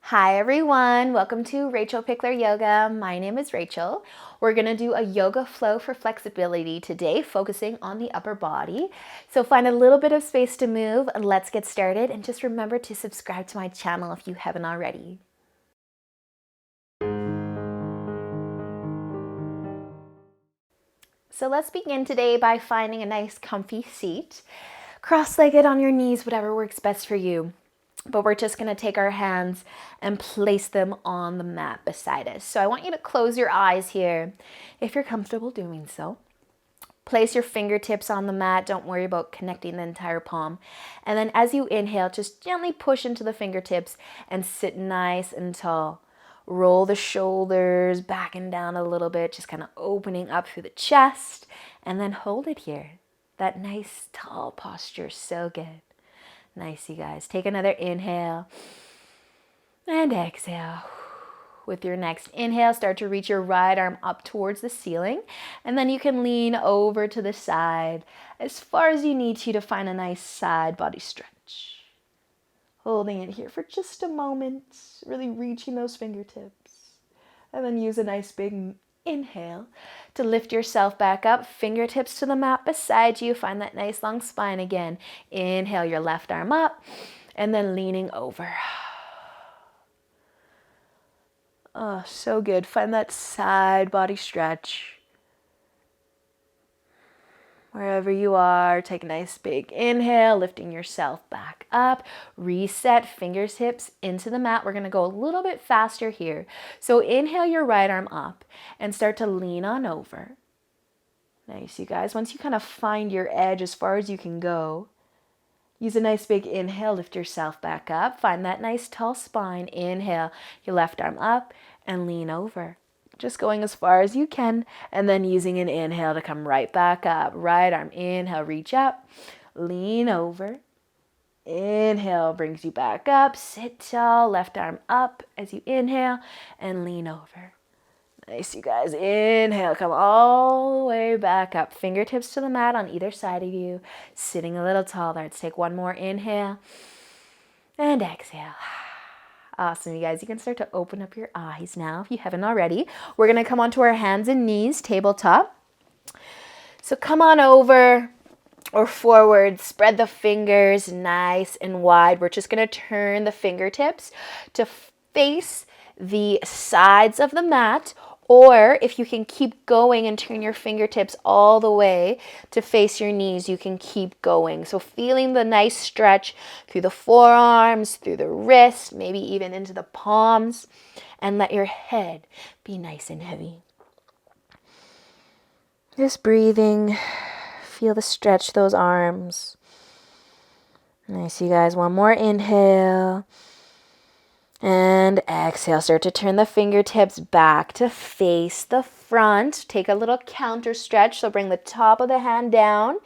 Hi everyone, welcome to Rachel Pichler Yoga. My name is Rachel. We're going to do a yoga flow for flexibility today, focusing on the upper body. So find a little bit of space to move and let's get started. And just remember to subscribe to my channel if you haven't already. So let's begin today by finding a nice comfy seat. Cross-legged on your knees, whatever works best for you. But we're just going to take our hands and place them on the mat beside us. So I want you to close your eyes here if you're comfortable doing so. Place your fingertips on the mat. Don't worry about connecting the entire palm. And then as you inhale, just gently push into the fingertips and sit nice and tall. Roll the shoulders back and down a little bit, just kind of opening up through the chest. And then hold it here. That nice tall posture, so good. Nice, you guys. Take another inhale and exhale. With your next inhale, start to reach your right arm up towards the ceiling, and then you can lean over to the side as far as you need to find a nice side body stretch. Holding it here for just a moment, really reaching those fingertips, and then use a nice big inhale to lift yourself back up, fingertips to the mat beside you. Find that nice long spine again. Inhale your left arm up and then leaning over. Oh, so good. Find that side body stretch. Wherever you are, take a nice big inhale, lifting yourself back up. Reset, fingers, hips into the mat. We're going to go a little bit faster here. So inhale your right arm up and start to lean on over. Nice, you guys. Once you kind of find your edge as far as you can go, use a nice big inhale, lift yourself back up. Find that nice tall spine. Inhale your left arm up and lean over. Just going as far as you can, and then using an inhale to come right back up. Right arm, inhale, reach up, lean over. Inhale brings you back up, sit tall, left arm up as you inhale, and lean over. Nice, you guys. Inhale, come all the way back up. Fingertips to the mat on either side of you, sitting a little taller. Let's take one more inhale, and exhale. Awesome, you guys. You can start to open up your eyes now if you haven't already. We're going to come onto our hands and knees, tabletop. So come on over or forward. Spread the fingers nice and wide. We're just going to turn the fingertips to face the sides of the mat. Or if you can keep going and turn your fingertips all the way to face your knees, you can keep going. So feeling the nice stretch through the forearms, through the wrist, maybe even into the palms. And let your head be nice and heavy. Just breathing. Feel the stretch, those arms. Nice, you guys. One more inhale. And exhale, start to turn the fingertips back to face the front. Take a little counter stretch, so bring the top of the hand down.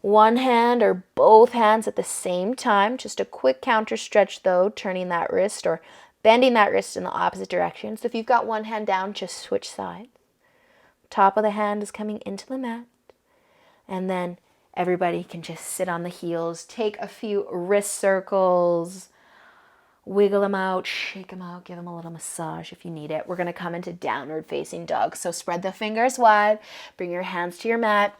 One hand or both hands at the same time. Just a quick counter stretch though, turning that wrist or bending that wrist in the opposite direction. So if you've got one hand down, just switch sides. Top of the hand is coming into the mat. And then everybody can just sit on the heels. Take a few wrist circles. Wiggle them out, shake them out, give them a little massage if you need it. We're going to come into downward facing dog. So spread the fingers wide, bring your hands to your mat,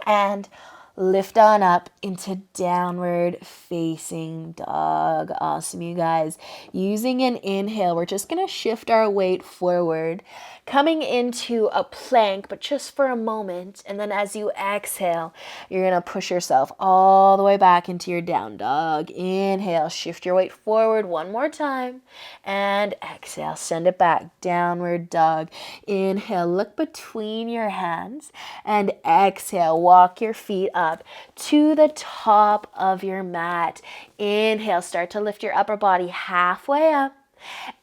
and lift on up into downward facing dog. Awesome, you guys. Using an inhale, we're just going to shift our weight forward, coming into a plank, but just for a moment. And then as you exhale, you're going to push yourself all the way back into your down dog. Inhale, shift your weight forward one more time. And exhale, send it back, downward dog. Inhale, look between your hands. And exhale, walk your feet up to the top of your mat. Inhale, start to lift your upper body halfway up.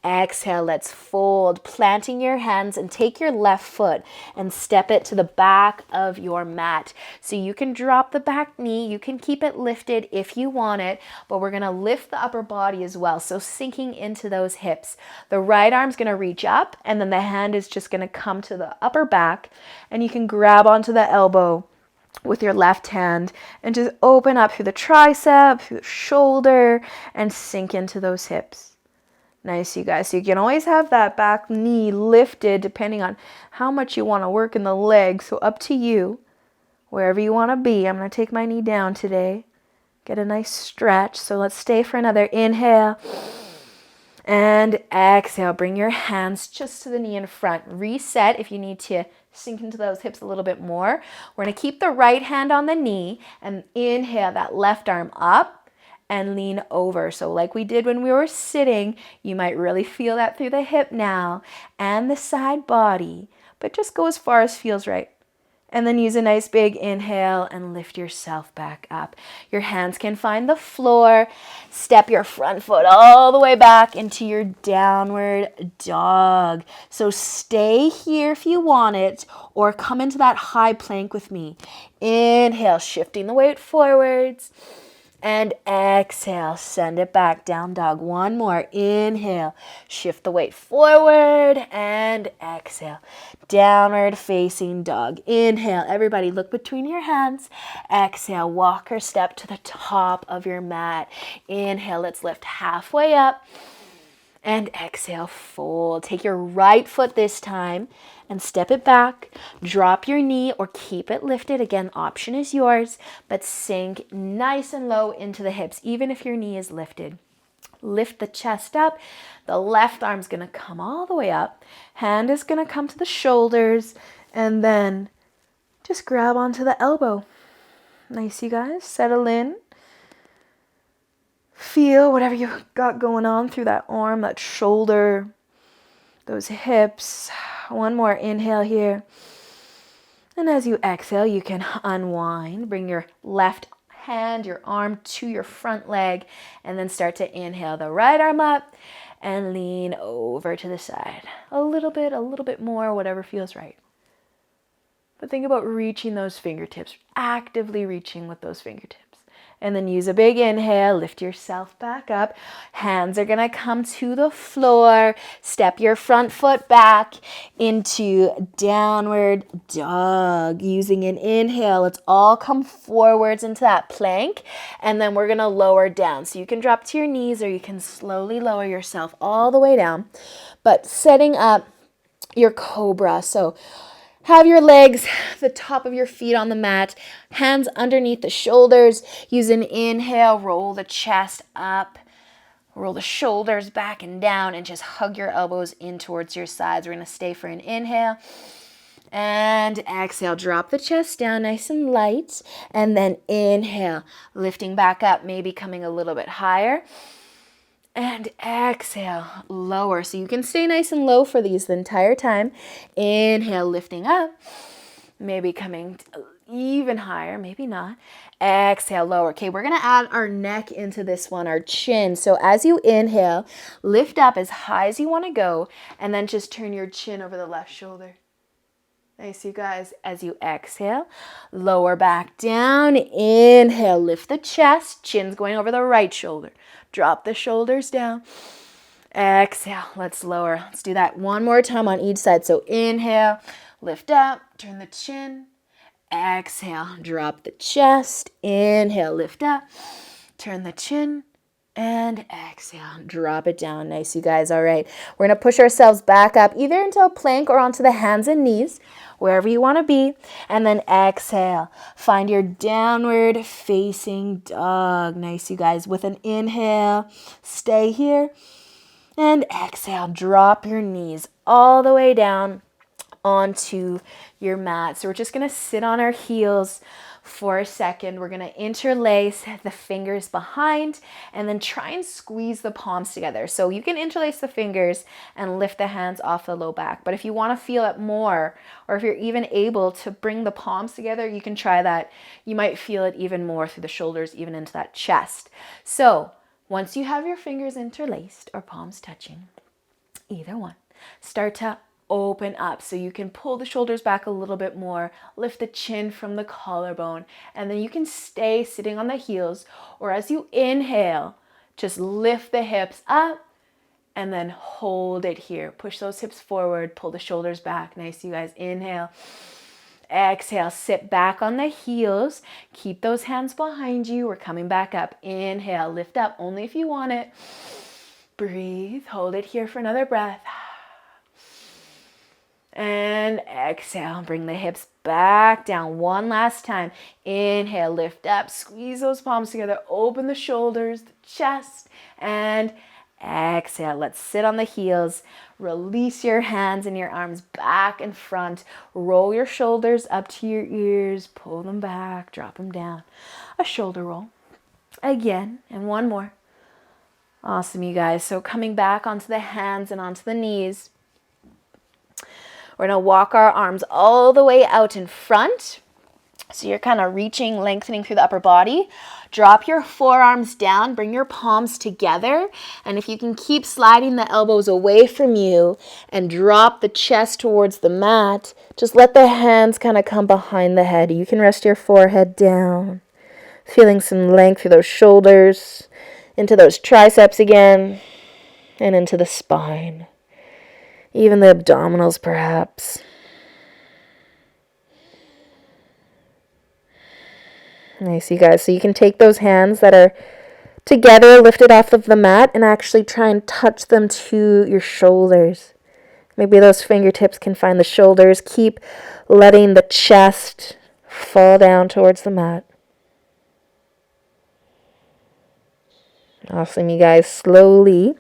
Exhale, let's fold, planting your hands, and take your left foot and step it to the back of your mat. So you can drop the back knee, you can keep it lifted if you want it, but we're going to lift the upper body as well. So sinking into those hips. The right arm's going to reach up, and then the hand is just going to come to the upper back, and you can grab onto the elbow with your left hand and just open up through the tricep, through the shoulder, and sink into those hips. Nice, you guys. So you can always have that back knee lifted depending on how much you want to work in the leg. So up to you, wherever you want to be. I'm going to take my knee down today. Get a nice stretch. So let's stay for another inhale. And exhale. Bring your hands just to the knee in front. Reset if you need to sink into those hips a little bit more. We're going to keep the right hand on the knee and inhale that left arm up and lean over. So like we did when we were sitting, you might really feel that through the hip now and the side body, but just go as far as feels right. And then use a nice big inhale and lift yourself back up. Your hands can find the floor. Step your front foot all the way back into your downward dog. So stay here if you want it, or come into that high plank with me. Inhale, shifting the weight forwards. And exhale, send it back, down dog. One more, inhale, shift the weight forward and exhale. Downward facing dog. Inhale, everybody look between your hands. Exhale, walk or step to the top of your mat. Inhale, let's lift halfway up. And exhale, fold. Take your right foot this time and step it back. Drop your knee or keep it lifted. Again, option is yours, but sink nice and low into the hips, even if your knee is lifted. Lift the chest up. The left arm's going to come all the way up. Hand is going to come to the shoulders, and then just grab onto the elbow. Nice, you guys. Settle in. Feel whatever you got going on through that arm, that shoulder, those hips. One more inhale here. And as you exhale, you can unwind. Bring your left hand, your arm to your front leg, and then start to inhale the right arm up and lean over to the side. A little bit more, whatever feels right. But think about reaching those fingertips, actively reaching with those fingertips. And then use a big inhale, lift yourself back up. Hands are going to come to the floor. Step your front foot back into downward dog. Using an inhale, let's all come forwards into that plank. And then we're going to lower down. So you can drop to your knees or you can slowly lower yourself all the way down. But setting up your cobra. So have your legs, the top of your feet on the mat, hands underneath the shoulders. Use an inhale, roll the chest up, roll the shoulders back and down, and just hug your elbows in towards your sides. We're going to stay for an inhale. And exhale, drop the chest down nice and light. And then inhale, lifting back up, maybe coming a little bit higher. And exhale, lower. So you can stay nice and low for these the entire time. Inhale, lifting up. Maybe coming even higher, maybe not. Exhale, lower. Okay, we're going to add our neck into this one, our chin. So as you inhale, lift up as high as you want to go, and then just turn your chin over the left shoulder. Nice, you guys. As you exhale, lower back down. Inhale, lift the chest. Chin's going over the right shoulder. Drop the shoulders down. Exhale, let's lower. Let's do that one more time on each side. So inhale, lift up, turn the chin. Exhale, drop the chest. Inhale, lift up, turn the chin. And exhale, drop it down. Nice, you guys. All right, we're going to push ourselves back up either into a plank or onto the hands and knees, wherever you want to be. And then exhale, find your downward facing dog. Nice, you guys. With an inhale, stay here. And exhale, drop your knees all the way down onto your mat. So we're just going to sit on our heels for a second. We're going to interlace the fingers behind and then try and squeeze the palms together. So you can interlace the fingers and lift the hands off the low back. But if you want to feel it more, or if you're even able to bring the palms together, you can try that. You might feel it even more through the shoulders, even into that chest. So once you have your fingers interlaced or palms touching, either one, start to open up. So you can pull the shoulders back a little bit more, lift the chin from the collarbone, and then you can stay sitting on the heels, or as you inhale, just lift the hips up and then hold it here. Push those hips forward, pull the shoulders back. Nice, you guys. Inhale. Exhale, sit back on the heels. Keep those hands behind you. We're coming back up. Inhale, lift up only if you want it. Breathe. Hold it here for another breath. And exhale. Bring the hips back down one last time. Inhale, lift up, squeeze those palms together, open the shoulders, the chest, and exhale. Let's sit on the heels. Release your hands and your arms back and front. Roll your shoulders up to your ears. Pull them back, drop them down. A shoulder roll. Again, and one more. Awesome, you guys. So coming back onto the hands and onto the knees. We're going to walk our arms all the way out in front. So you're kind of reaching, lengthening through the upper body. Drop your forearms down, bring your palms together. And if you can keep sliding the elbows away from you and drop the chest towards the mat, just let the hands kind of come behind the head. You can rest your forehead down. Feeling some length through those shoulders, into those triceps again, and into the spine. Even the abdominals, perhaps. Nice, you guys. So you can take those hands that are together, lifted off of the mat, and actually try and touch them to your shoulders. Maybe those fingertips can find the shoulders. Keep letting the chest fall down towards the mat. Awesome, you guys. Slowly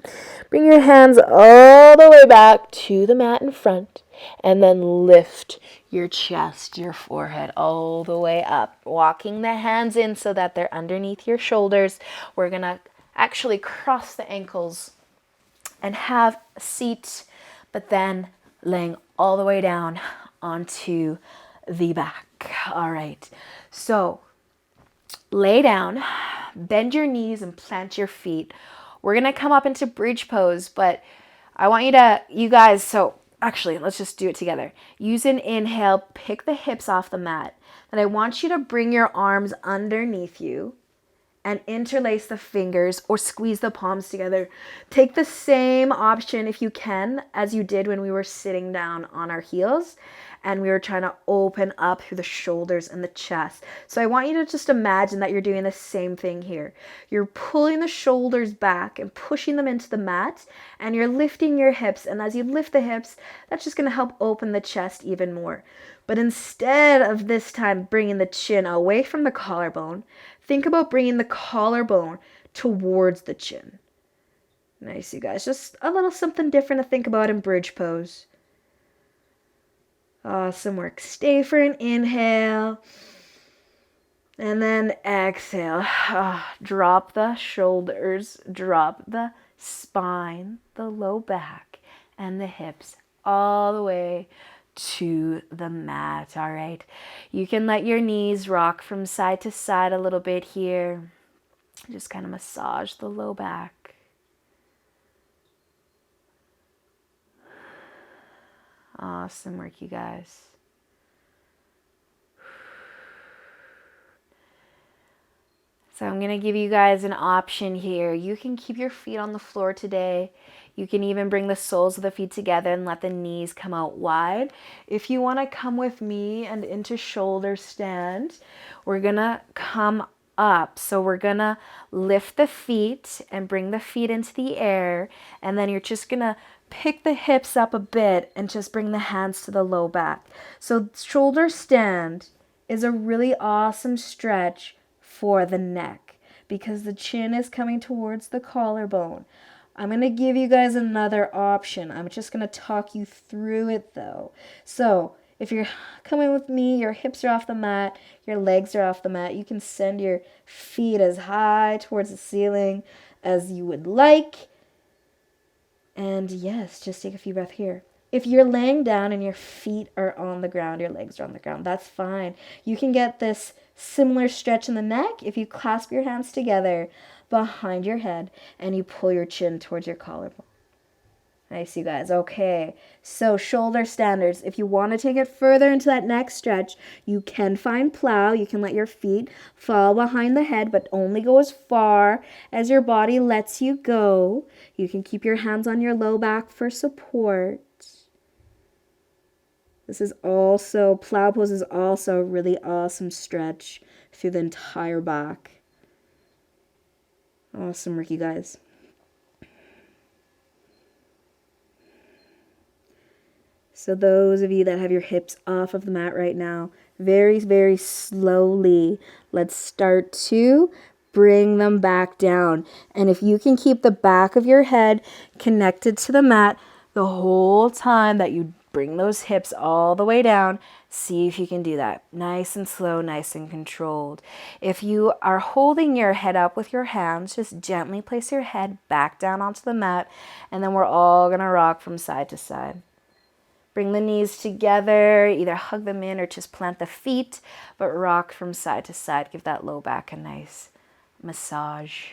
bring your hands all the way back to the mat in front, and then lift your chest, your forehead all the way up. Walking the hands in so that they're underneath your shoulders. We're going to actually cross the ankles and have a seat, but then laying all the way down onto the back. All right. So lay down, bend your knees and plant your feet. We're going to come up into bridge pose, but I want you guys, so actually, let's just do it together. Use an inhale, pick the hips off the mat. And I want you to bring your arms underneath you and interlace the fingers or squeeze the palms together. Take the same option if you can as you did when we were sitting down on our heels and we were trying to open up through the shoulders and the chest. So I want you to just imagine that you're doing the same thing here. You're pulling the shoulders back and pushing them into the mat, and you're lifting your hips. And as you lift the hips, that's just going to help open the chest even more. But instead of this time bringing the chin away from the collarbone, think about bringing the collarbone towards the chin. Nice, you guys. Just a little something different to think about in bridge pose. Awesome work. Stay for an inhale. And then exhale. Drop the shoulders. Drop the spine, the low back, and the hips all the way to the mat. All right. You can let your knees rock from side to side a little bit here. Just kind of massage the low back. Awesome work, you guys. So I'm going to give you guys an option here. You can keep your feet on the floor today. You can even bring the soles of the feet together and let the knees come out wide. If you want to come with me and into shoulder stand, we're going to come up. So we're going to lift the feet and bring the feet into the air. And then you're just going to pick the hips up a bit and just bring the hands to the low back. So shoulder stand is a really awesome stretch for the neck because the chin is coming towards the collarbone. I'm going to give you guys another option. I'm just going to talk you through it though. So if you're coming with me, your hips are off the mat, your legs are off the mat, you can send your feet as high towards the ceiling as you would like. And yes, just take a few breaths here. If you're laying down and your feet are on the ground, your legs are on the ground, that's fine. You can get this similar stretch in the neck if you clasp your hands together behind your head and you pull your chin towards your collarbone. Nice, you guys. Okay, so shoulder standers. If you want to take it further into that neck stretch, you can find plow. You can let your feet fall behind the head, but only go as far as your body lets you go. You can keep your hands on your low back for support. This is also, plow pose is also a really awesome stretch through the entire back. Awesome work, you guys. So those of you that have your hips off of the mat right now, very, very slowly, let's start to bring them back down. And if you can keep the back of your head connected to the mat the whole time that you bring those hips all the way down, see if you can do that. Nice and slow, nice and controlled. If you are holding your head up with your hands, just gently place your head back down onto the mat, and then we're all gonna rock from side to side. Bring the knees together, either hug them in or just plant the feet, but rock from side to side. Give that low back a nice massage.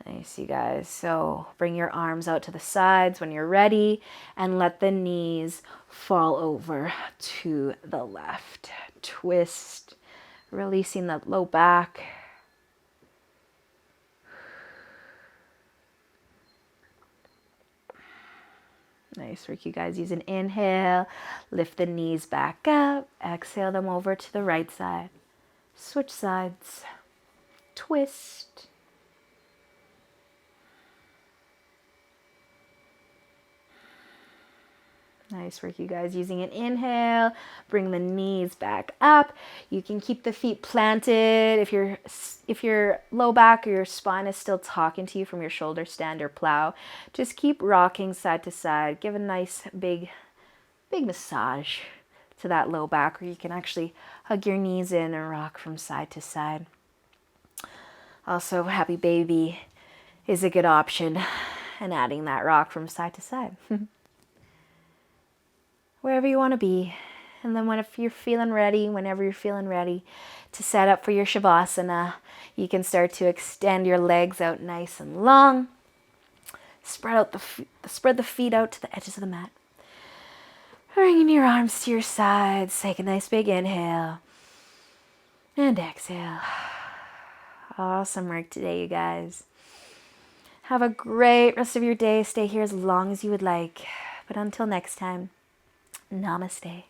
Nice, you guys. So bring your arms out to the sides when you're ready and let the knees fall over to the left. Twist, releasing that low back. Nice work, you guys. Use an inhale, lift the knees back up, exhale them over to the right side. Switch sides, twist. Nice work, you guys. Using an inhale, bring the knees back up. You can keep the feet planted. If your low back or your spine is still talking to you from your shoulder stand or plow, just keep rocking side to side. Give a nice big massage to that low back, or you can actually hug your knees in and rock from side to side. Also, happy baby is a good option, and adding that rock from side to side. Wherever you want to be. And then whenever you're feeling ready to set up for your Shavasana, you can start to extend your legs out nice and long. Spread the feet out to the edges of the mat. Bringing your arms to your sides. Take a nice big inhale. And exhale. Awesome work today, you guys. Have a great rest of your day. Stay here as long as you would like. But until next time, namaste.